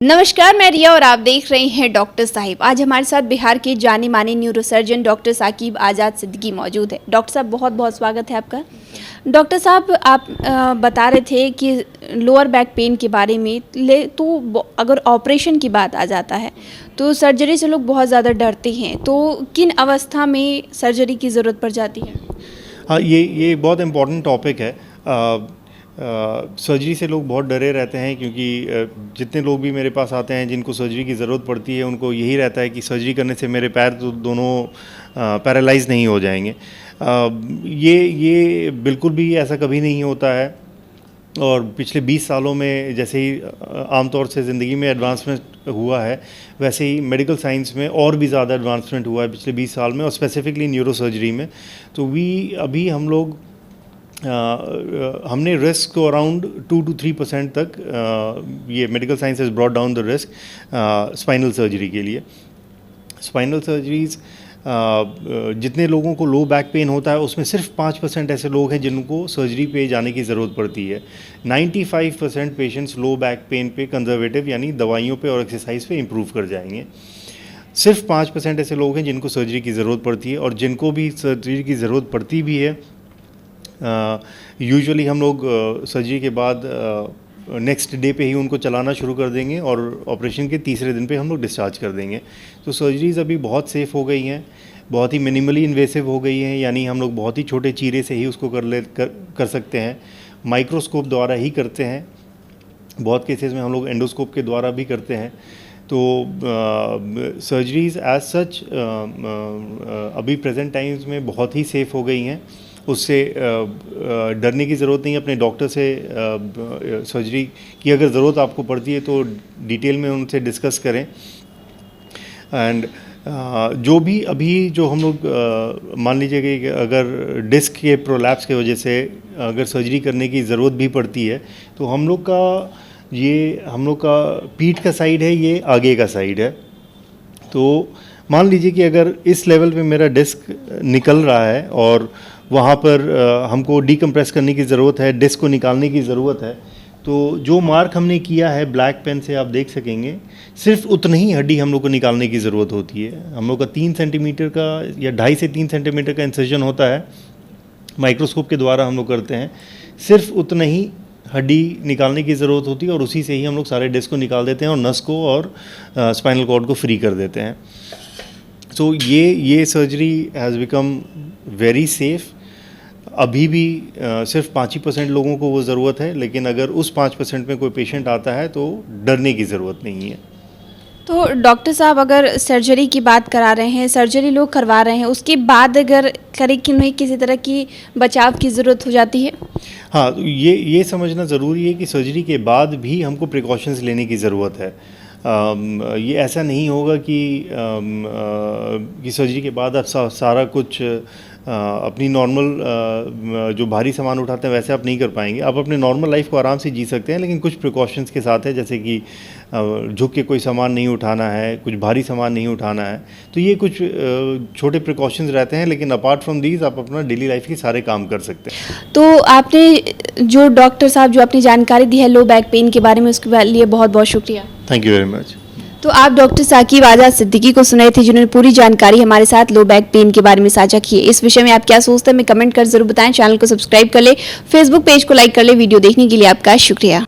नमस्कार, मैं रिया और आप देख रहे हैं डॉक्टर साहिब। आज हमारे साथ बिहार के जाने माने न्यूरोसर्जन डॉक्टर साकिब आज़ाद सिद्दीकी मौजूद है। डॉक्टर साहब, बहुत बहुत स्वागत है आपका। डॉक्टर साहब, आप बता रहे थे कि लोअर बैक पेन के बारे में तो अगर ऑपरेशन की बात आ जाता है तो सर्जरी से लोग बहुत ज़्यादा डरते हैं, तो किन अवस्था में सर्जरी की ज़रूरत पड़ जाती है? हाँ, ये बहुत इम्पॉर्टेंट टॉपिक है। सर्जरी से लोग बहुत डरे रहते हैं क्योंकि जितने लोग भी मेरे पास आते हैं जिनको सर्जरी की ज़रूरत पड़ती है, उनको यही रहता है कि सर्जरी करने से मेरे पैर तो दोनों पैरालाइज नहीं हो जाएंगे। ये बिल्कुल भी ऐसा कभी नहीं होता है। और पिछले 20 सालों में जैसे ही आमतौर से ज़िंदगी में एडवांसमेंट हुआ है, वैसे ही मेडिकल साइंस में और भी ज़्यादा एडवांसमेंट हुआ है पिछले 20 साल में, और स्पेसिफिकली न्यूरोसर्जरी में। तो अभी हम लोग हमने रिस्क को अराउंड 2 to 3% तक ये medical science has brought down the risk spinal surgery के लिए। स्पाइनल सर्जरीज़ जितने लोगों को लो बैक पेन होता है उसमें सिर्फ 5% ऐसे लोग हैं जिनको सर्जरी पे जाने की ज़रूरत पड़ती है। 95% पेशेंट्स लो बैक पेन पे कंजर्वेटिव यानी दवाइयों पे और एक्सरसाइज पे इम्प्रूव कर जाएंगे। सिर्फ 5% ऐसे लोग हैं जिनको सर्जरी की ज़रूरत पड़ती है, और जिनको भी सर्जरी की ज़रूरत पड़ती भी है यूजुअली हम लोग सर्जरी के बाद नेक्स्ट डे पे ही उनको चलाना शुरू कर देंगे और ऑपरेशन के तीसरे दिन पे हम लोग डिस्चार्ज कर देंगे। तो सर्जरीज़ अभी बहुत सेफ़ हो गई हैं, बहुत ही मिनिमली इन्वेसिव हो गई हैं, यानी हम लोग बहुत ही छोटे चीरे से ही उसको कर सकते हैं। माइक्रोस्कोप द्वारा ही करते हैं, बहुत केसेस में हम लोग एंडोस्कोप के द्वारा भी करते हैं। तो सर्जरीज़ एज सच अभी प्रेजेंट टाइम्स में बहुत ही सेफ़ हो गई हैं। उससे डरने की ज़रूरत नहीं है। अपने डॉक्टर से सर्जरी की अगर ज़रूरत आपको पड़ती है तो डिटेल में उनसे डिस्कस करें। एंड जो भी अभी जो हम लोग मान लीजिए कि अगर डिस्क के प्रोलैप्स की वजह से अगर सर्जरी करने की ज़रूरत भी पड़ती है, तो हम लोग का पीठ का साइड है, ये आगे का साइड है। तो मान लीजिए कि अगर इस लेवल पे मेरा डिस्क निकल रहा है और वहाँ पर हमको डीकम्प्रेस करने की ज़रूरत है, डिस्क को निकालने की ज़रूरत है, तो जो मार्क हमने किया है ब्लैक पेन से आप देख सकेंगे, सिर्फ उतनी ही हड्डी हम लोग को निकालने की ज़रूरत होती है। हम लोग का 3 सेंटीमीटर का या 2.5 से 3 सेंटीमीटर का इंसिजन होता है, माइक्रोस्कोप के द्वारा हम लोग करते हैं। सिर्फ उतना ही हड्डी निकालने की ज़रूरत होती है और उसी से ही हम लोग सारे डिस्क को निकाल देते हैं और नस को और स्पाइनल कॉर्ड को फ्री कर देते हैं। सो ये surgery has become very safe. अभी भी सिर्फ 5% लोगों को वो ज़रूरत है, लेकिन अगर उस 5% में कोई पेशेंट आता है तो डरने की ज़रूरत नहीं है। तो डॉक्टर साहब, अगर सर्जरी की बात करा रहे हैं, सर्जरी लोग करवा रहे हैं, उसके बाद अगर करें कि नहीं किसी तरह की बचाव की ज़रूरत हो जाती है? हाँ, ये समझना ज़रूरी है कि सर्जरी के बाद भी हमको प्रिकॉशंस लेने की ज़रूरत है। ये ऐसा नहीं होगा कि सर्जरी के बाद आप सारा कुछ अपनी नॉर्मल जो भारी सामान उठाते हैं वैसे आप नहीं कर पाएंगे। आप अपने नॉर्मल लाइफ को आराम से जी सकते हैं, लेकिन कुछ प्रिकॉशंस के साथ है, जैसे कि झुक के कोई सामान नहीं उठाना है, कुछ भारी सामान नहीं उठाना है। तो ये कुछ छोटे प्रिकॉशंस रहते हैं, लेकिन अपार्ट फ्रॉम दीज आप अपना डेली लाइफ के सारे काम कर सकते हैं। तो आपने जो डॉक्टर साहब जो अपनी जानकारी दी है लो बैक पेन के बारे में, उसके लिए बहुत बहुत शुक्रिया। Thank you very much. तो आप डॉक्टर साकिब आज़ाद सिद्दीकी को सुनाए थे, जिन्होंने पूरी जानकारी हमारे साथ लो बैक पेन के बारे में साझा की है। इस विषय में आप क्या सोचते हैं, हमें कमेंट कर जरूर बताएं। चैनल को सब्सक्राइब कर ले, फेसबुक पेज को लाइक कर ले। वीडियो देखने के लिए आपका शुक्रिया।